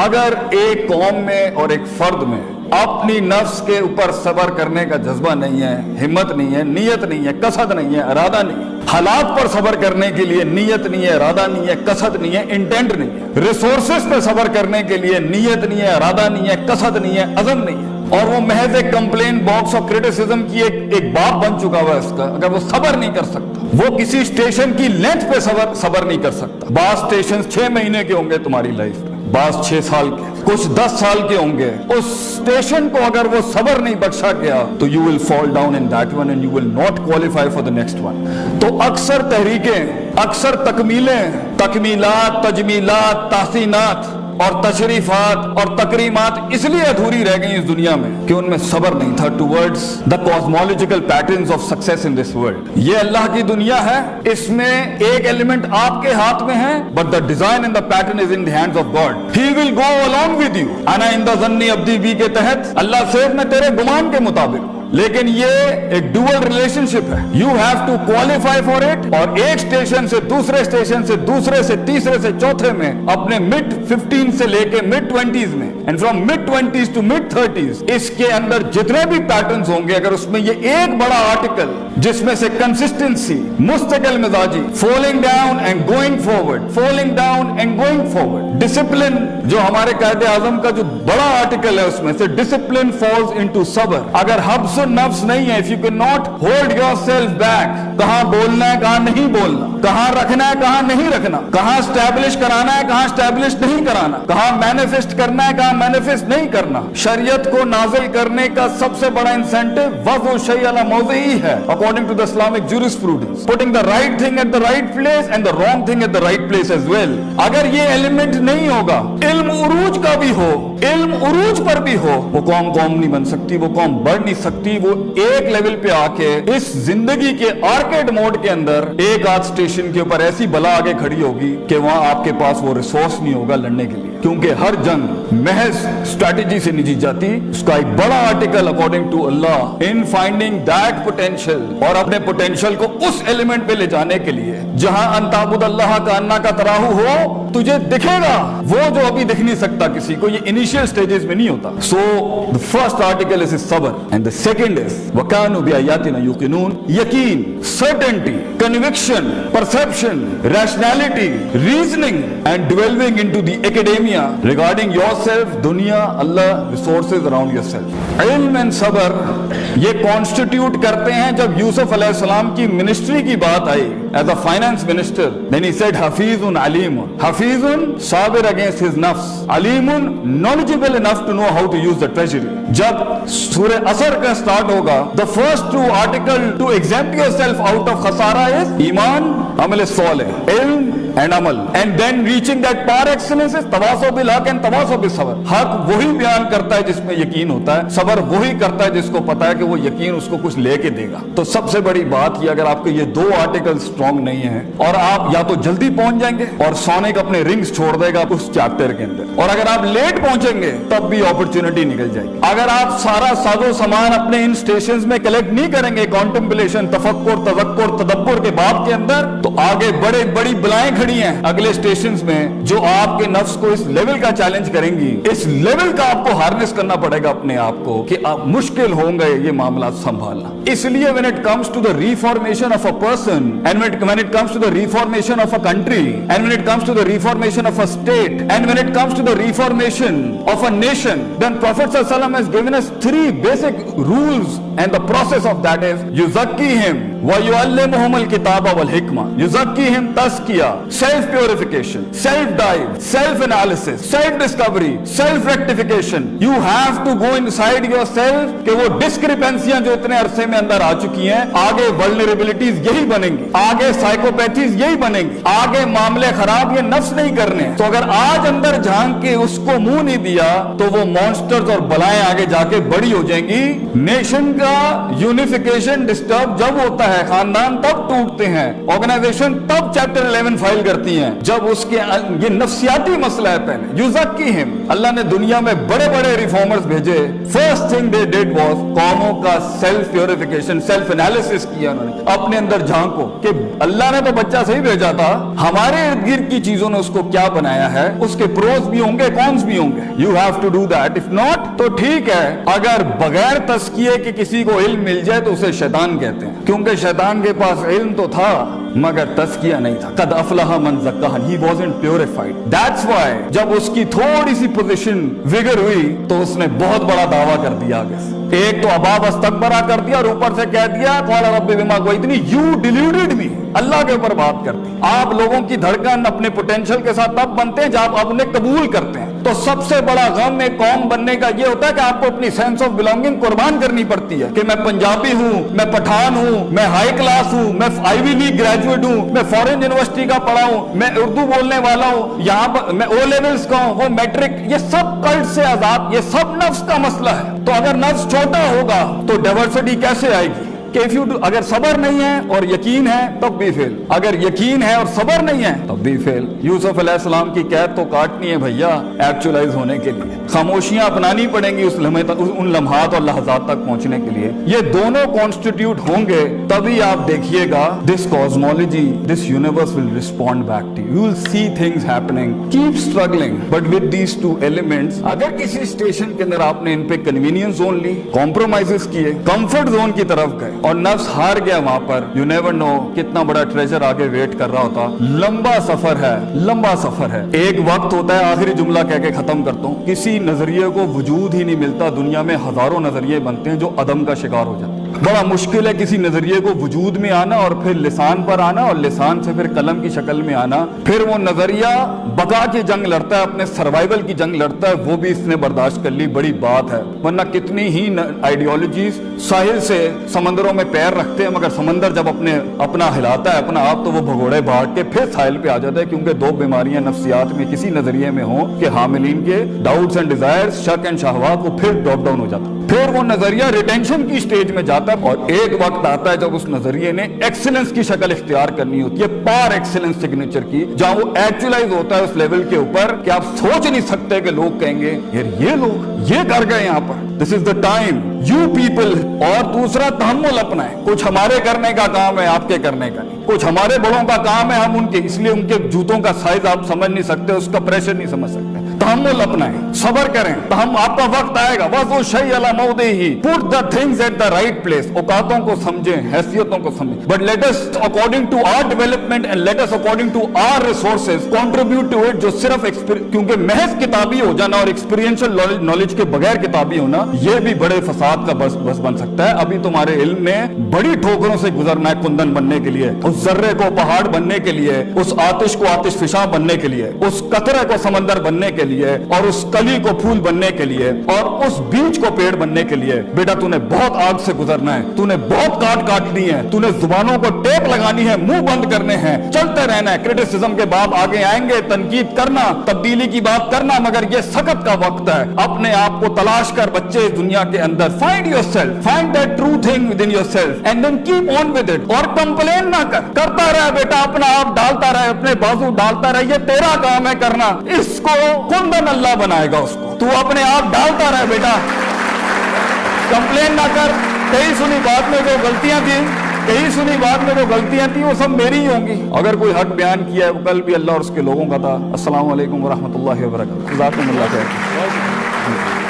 اگر ایک قوم میں اور ایک فرد میں اپنی نفس کے اوپر صبر کرنے کا جذبہ نہیں ہے، ہمت نہیں ہے، نیت نہیں ہے، قصد نہیں ہے، ارادہ نہیں ہے، حالات پر صبر کرنے کے لیے نیت نہیں ہے، ارادہ نہیں ہے، قصد نہیں ہے، انٹینٹ نہیں ہے، ریسورسز پہ صبر کرنے کے لیے نیت نہیں ہے، ارادہ نہیں ہے، قصد نہیں ہے، عزم نہیں ہے، اور وہ محض ایک کمپلین باکس اور کرٹیسزم کی ایک باپ بن چکا ہوا ہے اس کا، اگر وہ صبر نہیں کر سکتا، وہ کسی اسٹیشن کی لینتھ پہ صبر نہیں کر سکتا. بعض اسٹیشن 6 مہینے کے ہوں گے تمہاری لائف میں، بعض 6 سال کے، کچھ 10 سال کے ہوں گے. اس اسٹیشن کو اگر وہ صبر نہیں بخشا گیا تو you will fall down in that one and you will not qualify for the next one. تو اکثر تحریکیں، اکثر تکمیلیں، تکمیلات، تجمیلات، تحسینات اور تشریفات اور تکریمات اس لیے ادھوری رہ گئی اس دنیا میں کہ ان میں صبر نہیں تھا towards the cosmological patterns of success in this world. یہ اللہ کی دنیا ہے، اس میں ایک ایلیمنٹ آپ کے ہاتھ میں ہے but the design and the pattern is in the hands of God. He will go along with you. انا عند ظن عبدی بی کے تحت اللہ صرف میں تیرے گمان کے مطابق، لیکن یہ ایک ڈوئل ریلیشنشپ ہے. You have to qualify for it, اور ایک اسٹیشن سے دوسرے اسٹیشن سے دوسرے سے تیسرے سے چوتھے میں اپنے mid 15 سے لے کے mid 20s میں and from mid 20s to mid 30s اس کے اندر جتنے بھی پیٹرنز ہوں گے، اگر اس میں یہ ایک بڑا آرٹیکل جس میں سے کنسسٹنسی، مستقل مزاجی، falling down and going forward, falling down and going forward, discipline جو ہمارے قائد اعظم کا جو بڑا آرٹیکل ہے اس میں سے ڈسپلن فالز انٹو صبر. اگر حبس نفس نہیں ہے، if you cannot hold yourself back، کہاں بولنا ہے کہاں نہیں بولنا، کہاں رکھنا ہے کہاں نہیں رکھنا، کہاں اسٹیبلش کرانا ہے کہاں اسٹیبلش نہیں کرانا، کہاں مینیفیسٹ کرنا ہے کہاں مینیفیسٹ نہیں کرنا. شریعت کو نازل کرنے کا سب سے بڑا انسینٹو وضع شیء علی موضعہ ہے according to the Islamic jurisprudence, putting the right thing at the right place and the wrong thing at the right place as well. اگر یہ ایلیمنٹ نہیں ہوگا، علم عروج کا بھی ہو، علم عروج پر بھی ہو، وہ قوم نہیں بن سکتی، وہ قوم بڑھ نہیں سکتی. وہ ایک لیول پہ آ کے اس زندگی کے آرکیڈ موڈ کے اندر ایک آدھ اسٹیشن کے اوپر ایسی بلا آگے کھڑی ہوگی کہ وہاں آپ کے پاس وہ ریسورس نہیں ہوگا لڑنے کے لیے، کیونکہ ہر جنگ محض اسٹریٹجی سے نہیں جیت جاتی. اس کا ایک بڑا article according to Allah in finding that potential, اور اپنے پوٹینشیل کو اس ایلیمنٹ پہ لے جانے کے لیے جہاں ان تعبد اللہ کا انا کا تراہو ہو، تجھے دکھے گا وہ جو ابھی دکھ نہیں سکتا کسی کو. یہ انیشیل سٹیجز میں نہیں ہوتا. سو the first article is صبر and the second is وَكَانُوا بِآيَاتِنَا يُوقِنُونَ. یقین، certainty, conviction, perception, rationality, reasoning and delving into the academia regarding yourself, دنیا، اللہ، resources around yourself. علم and صبر یہ constitute کرتے ہیں. جب یوسف علیہ السلام کی منسٹری کی بات آئی as a finance minister, then he said حفیظٌ Aleem, حفیظٌ Sabir against his نفس، علیم knowledgeable enough to know how to use the treasury. جب سورہ عصر کا سٹارٹ ہوگا the first two article to exempt yourself out of خسارہ is ایمان، عمل صالح، علم and عمل, and then reaching that par excellence is تواصو بالحق and تواصو بالصبر. حق وہی بیان کرتا ہے جس میں یقین ہوتا ہے، صبر وہی کرتا ہے جس کو پتا ہے کہ وہ یقین اس کو کچھ لے کے دے گا. تو سب سے بڑی بات یہ، اگر آپ کے یہ دو آرٹیکل سٹرونگ نہیں ہیں اور آپ یا تو جلدی پہنچ جائیں گے اور سونے کا اپنے رنگز چھوڑ دے گا اس چیپٹر کے اندر، اور اگر آپ لیٹ پہنچیں گے تب بھی اپرچونٹی نکل جائے گی. اگر آپ سارا ساز و سامان اپنے ان سٹیشنز میں کلیکٹ نہیں کریں گے کانٹمپلیشن، تفکر، تذکر، تدبر کے باب کے اندر، تو آگے بڑی بلائیں کھڑی ہیں اگلے سٹیشنز میں جو آپ کے نفس کو اس لیول کا چیلنج کریں گی. اس لیول کا آپ کو ہارنس کرنا پڑے گا اپنے آپ کو کہ آپ مشکل ہوں گے یہ معاملات سنبھالنا. اس لیے when it comes to the reformation of a person and when it comes to the reformation of a country and when it comes to the reformation of a state and when it comes to the reformation of a nation, then Prophet ﷺ has given us 3 basic rules, and the process of that is yuzakkihim wa yuallimuhum al-kitaba wal hikmah. Yuzakkihim tazkiyah, self purification, self dive, self analysis, self discovery, self rectification. You have to go inside yourself کہ وہ ڈسکریپنسیاں جو اتنے عرصے میں اندر آ چکی ہیں، آگے vulnerabilities یہی بنیں گی، آگے سائیکوپیتھیز یہی بنیں گی، آگے معاملے خراب یہ نفس نہیں کرنے. تو اگر آج اندر جھانک کے اس کو منہ نہیں دیا تو وہ مانسٹرز اور بلائیں آگے جا کے بڑی ہو جائیں گی. نیشن کا یونیفیکیشن ڈسٹرب جب ہوتا ہے, خاندان تب ٹوٹتے ہیں, آرگنائزیشن تب چیپٹر 11 فائل کرتی ہیں جب اس کے یہ نفسیاتی مسئلہ ہے. پہلے یزکیہم, اللہ نے دنیا میں بڑے بڑے ریفارمرز بھیجے. First thing they did was قوموں کا سیلف پیوریفیکیشن, سیلف انالیسس کیا انہوں نے, اپنے اندر جھانکو کہ اللہ نے تو بچہ صحیح بھیجا تھا, ہمارے ارد گرد کی چیزوں نے اس کو کیا بنایا ہے, اس کے پروز بھی ہوں گے کونس بھی ہوں گے. You have to do that, if not تو ٹھیک ہے, اگر بغیر تزکیے کہ کسی کو علم مل جائے تو اسے شیطان کہتے ہیں, کیونکہ شیطان کے پاس علم تو تھا مگر تزکیہ نہیں تھا. قد افلح من زکاہا, he wasn't purified. That's why جب اس کی تھوڑی سی پوزیشن وگر ہوئی تو اس نے بہت بڑا دعویٰ کر دیا آگے سے. ایک تو ابا واستکبرا کر دیا اور اوپر سے کہہ دیا قال رب بما اغویتنی, you deluded me, اللہ کے اوپر بات کرتی. آپ لوگوں کی دھڑکن اپنے پوٹینشل کے ساتھ تب بنتے ہیں جب آپ انہیں قبول کرتے ہیں. تو سب سے بڑا غم ایک قوم بننے کا یہ ہوتا ہے کہ آپ کو اپنی سینس آف بلانگنگ قربان کرنی پڑتی ہے کہ میں پنجابی ہوں, میں پٹھان ہوں, میں ہائی کلاس ہوں, میں آئی وی لیگ گریجویٹ ہوں, میں فورن یونیورسٹی کا پڑھا ہوں, میں اردو بولنے والا ہوں, یہاں پر میں او لیولز کا ہوں, وہ میٹرک, یہ سب کلٹ سے آزاد, یہ سب نفس کا مسئلہ ہے. تو اگر نفس چھوٹا ہوگا تو ڈائیورسٹی کیسے آئے گی؟ کہ اگر صبر نہیں ہے اور یقین ہے تب بھی فیل, اگر یقین ہے اور صبر نہیں ہے تب بھی فیل. یوسف علیہ السلام کی قید تو کاٹنی ہے بھیا ایکچولائز ہونے کے لیے, خاموشیاں اپنانی پڑیں گی اس لمحے تک, ان لمحات اور لحظات تک پہنچنے کے لیے. یہ دونوں کانسٹیٹیوٹ ہوں گے تبھی آپ دیکھیے گا this cosmology, this universe will respond back to you, you will see things happening. Keep struggling but with these two elements. اگر کسی اسٹیشن کے اندر آپ نے ان پہ کنوینئنس زون لی, کمپرومائزز کیے, کمفرٹ زون کی طرف گئے اور نفس ہار گیا وہاں پر, یو نیور نو کتنا بڑا ٹریجر آگے ویٹ کر رہا ہوتا. لمبا سفر ہے, لمبا سفر ہے. ایک وقت ہوتا ہے, آخری جملہ کہہ کے ختم کرتا ہوں, کسی نظریے کو وجود ہی نہیں ملتا, دنیا میں ہزاروں نظریے بنتے ہیں جو عدم کا شکار ہو جاتے ہیں. بڑا مشکل ہے کسی نظریے کو وجود میں آنا اور پھر لسان پر آنا اور لسان سے پھر قلم کی شکل میں آنا. پھر وہ نظریہ بقا کی جنگ لڑتا ہے, اپنے سروائیول کی جنگ لڑتا ہے, وہ بھی اس نے برداشت کر لی, بڑی بات ہے. ورنہ کتنی ہی آئیڈیالوجیز ساحل سے سمندروں میں پیر رکھتے ہیں مگر سمندر جب اپنا ہلاتا ہے اپنا آپ تو وہ بھگوڑے بھاگ کے پھر ساحل پہ آ جاتا ہے, کیونکہ دو بیماریاں نفسیات میں کسی نظریے میں ہوں کہ حاملین کے ڈاؤٹس اینڈ ڈیزائرز, شک اینڈ شہوات, وہ پھر ڈراپ ڈاؤن ہو جاتا ہے. پھر وہ نظریہ ریٹینشن کی سٹیج میں جاتا ہے اور ایک وقت آتا ہے جب اس نظریے نے ایکسلنس کی شکل اختیار کرنی ہوتی ہے, پار ایکسلنس سگنیچر کی, جہاں وہ ایکچولائز ہوتا ہے اس لیول کے اوپر کہ آپ سوچ نہیں سکتے کہ لوگ کہیں گے یار یہ لوگ یہ کر گئے یہاں پر. دس از دا ٹائم یو پیپل. اور دوسرا تحمل اپنا ہے, کچھ ہمارے کرنے کا کام ہے آپ کے کرنے کا نہیں, کچھ ہمارے بڑوں کا کام ہے ہم ان کے, اس لیے ان کے جوتوں کا سائز آپ سمجھ نہیں سکتے, اس کا پریشر نہیں سمجھ سکتے. تحمل اپنا ہے, صبر کریں, ہم آپ کا وقت آئے گا. بس وہ شیء علی موضعہ, put the things at the right place. اوقاتوں کو سمجھیں, حیثیتوں کو سمجھیں, but let us according to our development and let us according to our resources contribute to it. جو صرف کیونکہ محض کتابی ہو جانا اور ایکسپیرینشل نالج کے بغیر کتابی ہونا یہ بھی بڑے فساد کا بس بن سکتا ہے. ابھی تمہارے علم نے بڑی ٹھوکروں سے گزرنا ہے کندن بننے کے لیے, اس ذرے کو پہاڑ بننے کے لیے, اس آتش کو آتش فشاں بننے کے لیے, اس قطرے کو سمندر بننے کے لیے, اور اس کلی کو پھول بننے کے لیے, اور اس بیج کو پیڑ بننے کے لیے. بیٹا تو نے بہت آگ سے گزرنا ہے, تو نے بہت کاٹنی ہے, تو نے زبانوں کو ٹیپ لگانی ہے, منہ بند کرنے ہیں, چلتے رہنا ہے. کرٹیسزم کے باب آگے آئیں گے, تنقید کرنا, تبدیلی کی بات کرنا, مگر یہ سخت کا وقت ہے. اپنے آپ کو تلاش کر بچے دنیا کے اندر, find yourself, find that true thing within yourself and then keep on with it. اور کمپلین نہ کر, کرتا رہے بیٹا, اپنا آپ ڈالتا رہے, اپنے بازو ڈالتا رہے, یہ تیرا کام ہے کرنا. اس کو کندن اللہ بنائے گا, اس کو تو اپنے آپ ڈالتا رہے بیٹا, کمپلین نہ کر. کئی سنی بات میں جو غلطیاں تھیں وہ سب میری ہی ہوں گی. اگر کوئی حق بیان کیا ہے وہ کل بھی اللہ اور اس کے لوگوں کا تھا. السلام علیکم ورحمۃ اللہ وبرکاتہ. جزاکم اللہ خیر.